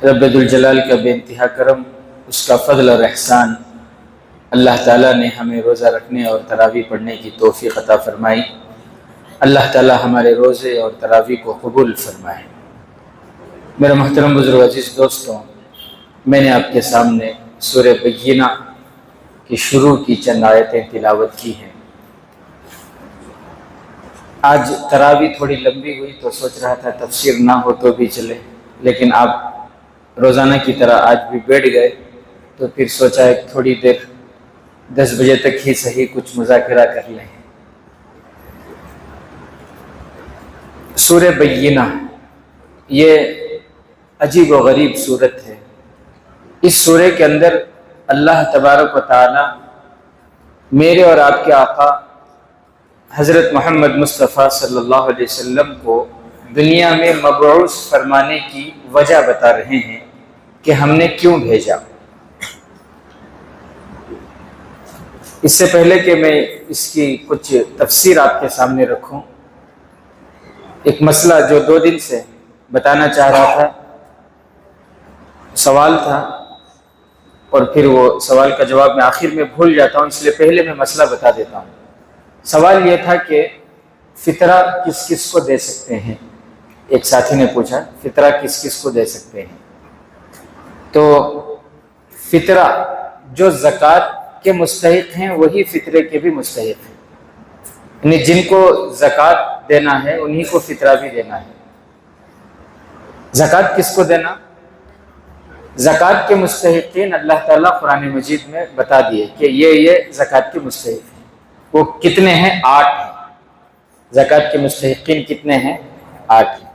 رب ذوالجلال کا بے انتہا کرم، اس کا فضل اور احسان، اللہ تعالیٰ نے ہمیں روزہ رکھنے اور تراویح پڑھنے کی توفیق عطا فرمائی۔ اللہ تعالیٰ ہمارے روزے اور تراویح کو قبول فرمائے۔ میرے محترم بزرگ عزیز دوستوں، میں نے آپ کے سامنے سورہ بینہ کی شروع کی چند آیتیں تلاوت کی ہیں۔ آج تراویح تھوڑی لمبی ہوئی تو سوچ رہا تھا تفسیر نہ ہو تو بھی چلے، لیکن آپ روزانہ کی طرح آج بھی بیٹھ گئے تو پھر سوچا ایک تھوڑی دیر 10 بجے تک ہی صحیح کچھ مذاکرہ کر لیں۔ سورہ بینہ یہ عجیب و غریب صورت ہے۔ اس سورے کے اندر اللہ تبارک و تعالی میرے اور آپ کے آقا حضرت محمد مصطفیٰ صلی اللہ علیہ وسلم کو دنیا میں مبعوث فرمانے کی وجہ بتا رہے ہیں کہ ہم نے کیوں بھیجا۔ اس سے پہلے کہ میں اس کی کچھ تفسیر آپ کے سامنے رکھوں، ایک مسئلہ جو 2 دن سے بتانا چاہ رہا تھا، سوال تھا اور پھر وہ سوال کا جواب میں آخر میں بھول جاتا ہوں، اس لیے پہلے میں مسئلہ بتا دیتا ہوں۔ سوال یہ تھا کہ فطرہ کس کس کو دے سکتے ہیں؟ ایک ساتھی نے پوچھا فطرہ کس کس کو دے سکتے ہیں؟ تو فطرہ جو زکوٰۃ کے مستحق ہیں وہی فطرے کے بھی مستحق ہیں، یعنی جن کو زکوٰۃ دینا ہے انہی کو فطرہ بھی دینا ہے۔ زکوٰۃ کس کو دینا؟ زکوٰۃ کے مستحقین اللہ تعالیٰ قرآن مجید میں بتا دیے کہ یہ زکوٰۃ کے مستحق ہیں۔ وہ کتنے ہیں؟ 8 ہیں۔ زکوٰۃ کے مستحقین کتنے ہیں؟ 8 ہیں۔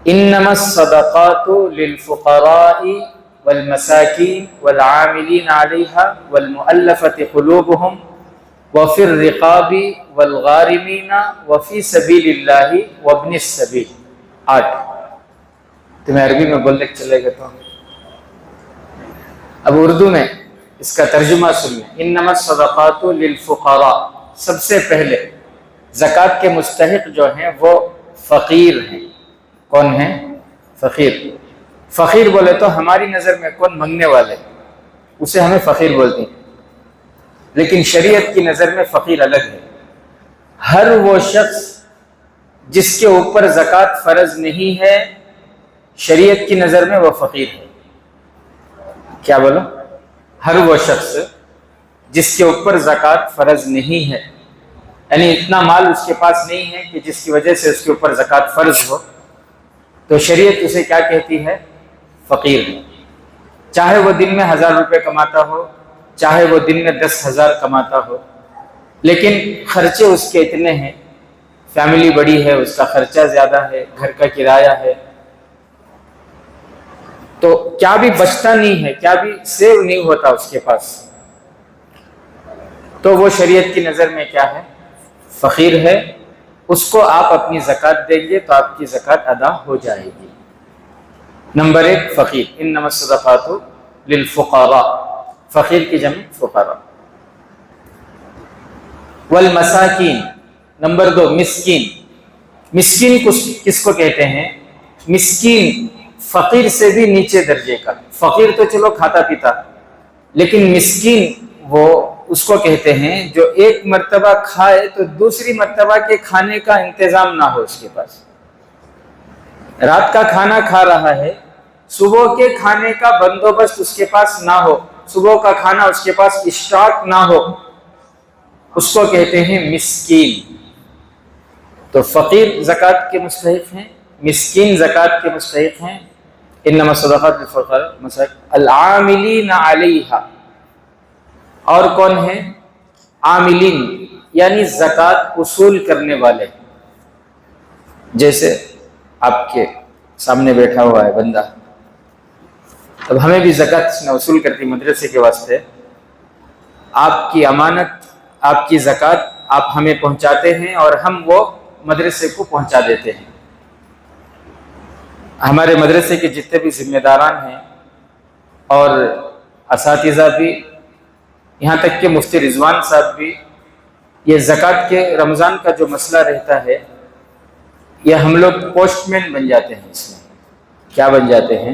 انما الصدقات للفقراء والمساکین والعاملین علیہا والمؤلفۃ قلوبہم وفی الرقاب والغارمین وفی سبیل اللہ وابن السبیل۔ 8۔ تمہیں عربی میں بولنے چلے گا تو اب اردو میں اس کا ترجمہ سنیں۔ انما الصدقات للفقراء، سب سے پہلے زکوٰۃ کے مستحق جو ہیں وہ فقیر ہیں۔ کون ہیں؟ فقیر۔ فقیر بولے تو ہماری نظر میں کون؟ منگنے والے، اسے ہمیں فقیر بولتے ہیں، لیکن شریعت کی نظر میں فقیر الگ ہے۔ ہر وہ شخص جس کے اوپر زکوٰۃ فرض نہیں ہے، شریعت کی نظر میں وہ فقیر ہے۔ کیا بولو؟ ہر وہ شخص جس کے اوپر زکوٰۃ فرض نہیں ہے، یعنی اتنا مال اس کے پاس نہیں ہے کہ جس کی وجہ سے اس کے اوپر زکوٰۃ فرض ہو، تو شریعت اسے کیا کہتی ہے؟ فقیر ہے۔ چاہے وہ دن میں 1000 روپے کماتا ہو، چاہے وہ دن میں 10,000 کماتا ہو، لیکن خرچے اس کے اتنے ہیں، فیملی بڑی ہے، اس کا خرچہ زیادہ ہے، گھر کا کرایہ ہے، تو کیا بھی بچتا نہیں ہے، کیا بھی سیو نہیں ہوتا اس کے پاس، تو وہ شریعت کی نظر میں کیا ہے؟ فقیر ہے۔ اس کو آپ اپنی زکوٰۃ دیں گے تو آپ کی زکوٰۃ ادا ہو جائے گی۔ نمبر 1 فقیر۔ انما الصدقات للفقراء، فقیر کی جمع فقراء۔ والمساکین، نمبر 2 مسکین۔ مسکین کس کو کہتے ہیں؟ مسکین فقیر سے بھی نیچے درجے کا۔ فقیر تو چلو کھاتا پیتا، لیکن مسکین وہ اس کو کہتے ہیں جو ایک مرتبہ کھائے تو دوسری مرتبہ کے کھانے کا انتظام نہ ہو اس کے پاس۔ رات کا کھانا کھا رہا ہے، صبح کے کھانے کا بندوبست اس کے پاس نہ ہو، صبح کا کھانا اس کے پاس اسٹاک نہ ہو، اس کو کہتے ہیں مسکین۔ تو فقیر زکوٰۃ کے مستحق ہیں، مسکین زکوٰۃ کے مستحق ہیں۔ انما الصدقات للفقراء العاملین علیہا، اور کون ہیں؟ عاملین یعنی زکوٰۃ وصول کرنے والے، جیسے آپ کے سامنے بیٹھا ہوا ہے بندہ، اب ہمیں بھی زکوٰۃ اس نے وصول کرتی مدرسے کے واسطے، آپ کی امانت، آپ کی زکوٰۃ آپ ہمیں پہنچاتے ہیں اور ہم وہ مدرسے کو پہنچا دیتے ہیں۔ ہمارے مدرسے کے جتنے بھی ذمہ داران ہیں اور اساتذہ بھی، یہاں تک کہ مفتی رضوان صاحب بھی، یہ زکوٰۃ کے رمضان کا جو مسئلہ رہتا ہے، یہ ہم لوگ پوسٹ مین بن جاتے ہیں، اس میں کیا بن جاتے ہیں؟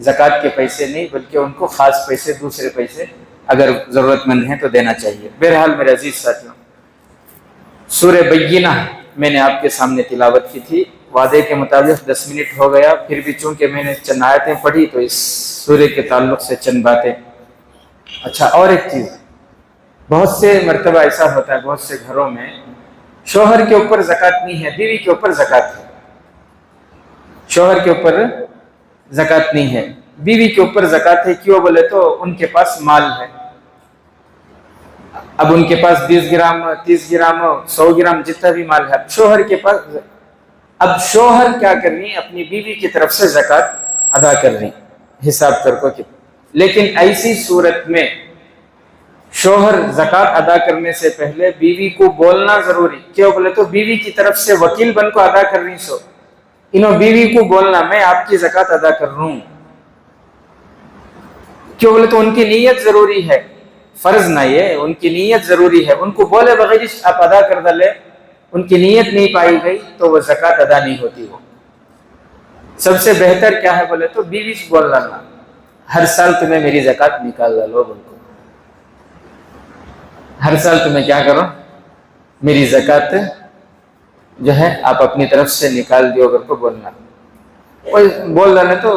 زکوٰۃ کے پیسے نہیں بلکہ ان کو خاص پیسے، دوسرے پیسے اگر ضرورت مند ہیں تو دینا چاہیے۔ بہرحال میرے عزیز ساتھیوں، سورہ بینہ میں نے آپ کے سامنے تلاوت کی تھی، وعدے کے مطابق 10 منٹ ہو گیا، پھر بھی چونکہ میں نے چند آیتیں پڑھی تو اس سورہ کے تعلق سے چند باتیں۔ اچھا، اور ایک چیز، بہت سے مرتبہ ایسا ہوتا ہے بہت سے گھروں میں شوہر کے اوپر زکوٰۃ نہیں ہے، بیوی کے اوپر زکوٰۃ ہے۔ شوہر کے اوپر زکوٰۃ نہیں ہے، بیوی کے اوپر زکوٰۃ ہے۔ کیوں بولے تو ان کے پاس مال ہے، اب ان کے پاس 20 گرام 30 گرام 100 گرام جتنا بھی مال ہے، اب شوہر کے پاس، اب شوہر کیا کر رہی ہیں، اپنی بیوی کی طرف سے زکوٰۃ ادا کر رہی ہیں، حساب کر کو۔ لیکن ایسی صورت میں شوہر زکوٰۃ ادا کرنے سے پہلے بیوی کو بولنا ضروری۔ کیوں بولے تو بیوی کی طرف سے وکیل بن کو ادا کر رہی، سو انہوں بیوی کو بولنا میں آپ کی زکوٰۃ ادا کر رہا ہوں۔ کیوں بولے تو ان کی نیت ضروری ہے، فرض نہ یہ، ان کی نیت ضروری ہے۔ ان کو بولے بغیر آپ ادا کر ڈالے، ان کی نیت نہیں پائی گئی تو وہ زکوٰۃ ادا نہیں ہوتی۔ وہ سب سے بہتر کیا ہے بولے تو بیوی سے بولنا، ہر سال تمہیں میری زکوٰۃ نکال ڈالو، ان کو ہر سال تمہیں کیا کرو، میری زکوٰۃ جو ہے آپ اپنی طرف سے نکال دیو، اگر کو بولنا بول رہے تو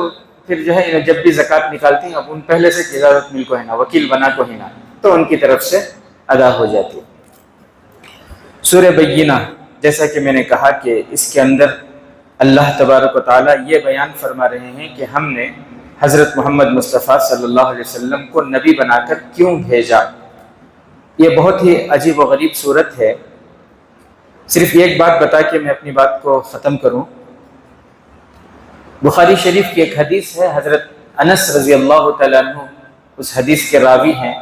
پھر جو ہے جب بھی زکوٰۃ نکالتی ہیں اب ان پہلے سے اجازت مل کو ہے نا، وکیل بنا کو ہے نا، تو ان کی طرف سے ادا ہو جاتی ہے۔ سورہ بینہ جیسا کہ میں نے کہا کہ اس کے اندر اللہ تبارک و تعالیٰ یہ بیان فرما رہے ہیں کہ ہم نے حضرت محمد مصطفیٰ صلی اللہ علیہ وسلم کو نبی بنا کر کیوں بھیجا۔ یہ بہت ہی عجیب و غریب صورت ہے۔ صرف ایک بات بتا کے میں اپنی بات کو ختم کروں۔ بخاری شریف کی ایک حدیث ہے، حضرت انس رضی اللہ تعالیٰ عنہ اس حدیث کے راوی ہیں،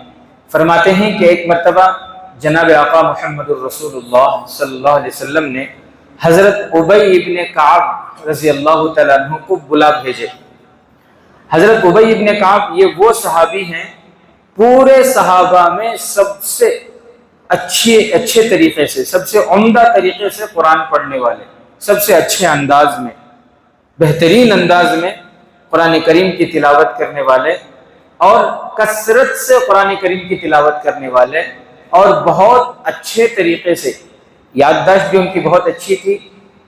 فرماتے ہیں کہ ایک مرتبہ جناب آقا محمد الرسول اللہ صلی اللہ علیہ وسلم نے حضرت ابی ابن کعب رضی اللہ تعالیٰ عنہ کو بلا بھیجے۔ حضرت ابی ابن کعب یہ وہ صحابی ہیں پورے صحابہ میں سب سے اچھے طریقے سے، سب سے عمدہ طریقے سے قرآن پڑھنے والے، سب سے اچھے انداز میں، بہترین انداز میں قرآن کریم کی تلاوت کرنے والے، اور کثرت سے قرآن کریم کی تلاوت کرنے والے، اور بہت اچھے طریقے سے، یادداشت بھی ان کی بہت اچھی تھی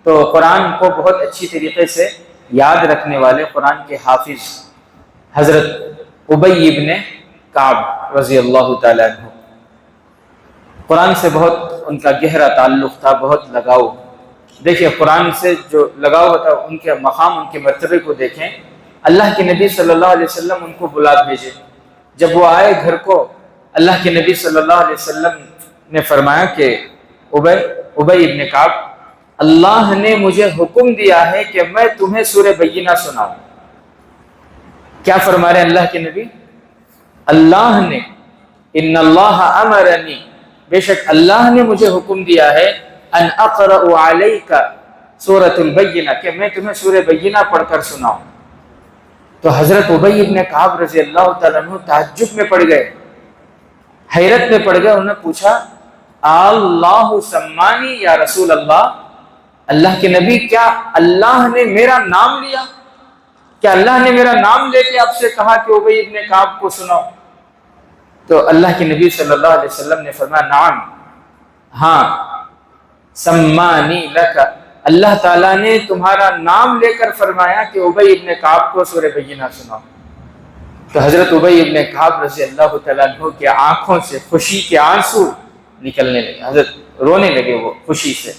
تو قرآن کو بہت اچھی طریقے سے یاد رکھنے والے قرآن کے حافظ حضرت ابی ابن کعب رضی اللہ تعالیٰ عنہ۔ قرآن سے بہت ان کا گہرا تعلق تھا، بہت لگاؤ۔ دیکھیں قرآن سے جو لگاؤ ہوتا ہے، ان کے مقام، ان کے مرتبے کو دیکھیں۔ اللہ کے نبی صلی اللہ علیہ وسلم ان کو بلا بھیجے، جب وہ آئے گھر کو، اللہ کے نبی صلی اللہ علیہ وسلم نے فرمایا کہ ابی ابن کعب، اللہ نے مجھے حکم دیا ہے کہ میں تمہیں سورہ بینہ سناؤں۔ کیا فرما رہے ہیں اللہ کے نبی؟ اللہ نے، ان اللہ امرنی، بے شک اللہ نے مجھے حکم دیا ہے، ان اقرأ علیک سورۃ البینہ، کہ میں تمہیں سورہ بینہ پڑھ کر سناؤں۔ تو حضرت ابی ابن کعب رضی اللہ تعالیٰ عنہ تعجب میں پڑ گئے، حیرت میں پڑ گئے۔ انہوں نے پوچھا اللہ سمانی یا رسول اللہ، اللہ کے نبی کیا اللہ نے میرا نام لیا؟ کیا اللہ نے میرا نام لے کے آپ سے کہا کہ ابی ابن کعب کو سناؤ؟ تو اللہ کے نبی صلی اللہ علیہ وسلم نے فرمایا نعم، ہاں، سمانی لک، اللہ تعالیٰ نے تمہارا نام لے کر فرمایا کہ ابی ابن کعب کو سورہ بینہ سناؤ۔ تو حضرت ابی ابن کعب رضی اللہ تعالیٰ عنہ کے آنکھوں سے خوشی کے آنسو نکلنے لگے، حضرت رونے لگے وہ خوشی سے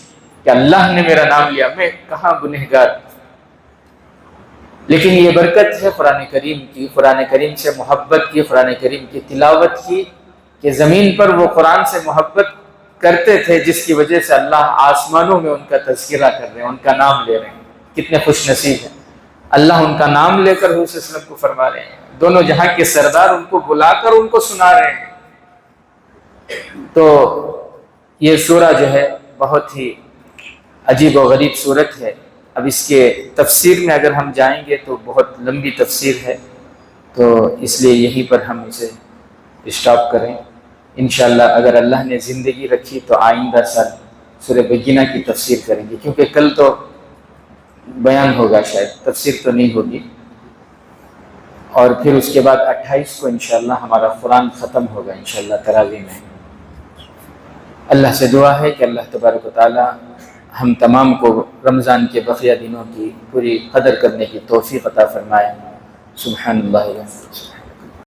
کہ اللہ نے میرا نام لیا، میں کہاں گنہگار۔ لیکن یہ برکت ہے قرآن کریم کی، قرآن کریم سے محبت کی، قرآن کریم کی تلاوت کی، کہ زمین پر وہ قرآن سے محبت کرتے تھے، جس کی وجہ سے اللہ آسمانوں میں ان کا تذکرہ کر رہے ہیں، ان کا نام لے رہے ہیں۔ کتنے خوش نصیب ہیں، اللہ ان کا نام لے کر حضور صلی اللہ علیہ وسلم کو فرما رہے ہیں، دونوں جہاں کے سردار ان کو بلا کر ان کو سنا رہے ہیں۔ تو یہ سورہ جو ہے بہت ہی عجیب و غریب صورت ہے۔ اب اس کے تفسیر میں اگر ہم جائیں گے تو بہت لمبی تفسیر ہے، تو اس لیے یہیں پر ہم اسے اسٹاپ کریں۔ انشاءاللہ اگر اللہ نے زندگی رکھی تو آئندہ سال سورہ بینہ کی تفسیر کریں گے، کیونکہ کل تو بیان ہوگا، شاید تفسیر تو نہیں ہوگی۔ اور پھر اس کے بعد 28 کو انشاءاللہ ہمارا قرآن ختم ہوگا انشاءاللہ تراویح میں۔ اللہ سے دعا ہے کہ اللہ تبارک و تعالی ہم تمام کو رمضان کے بقیہ دنوں کی پوری قدر کرنے کی توفیق عطا فرمائے۔ سبحان اللہ۔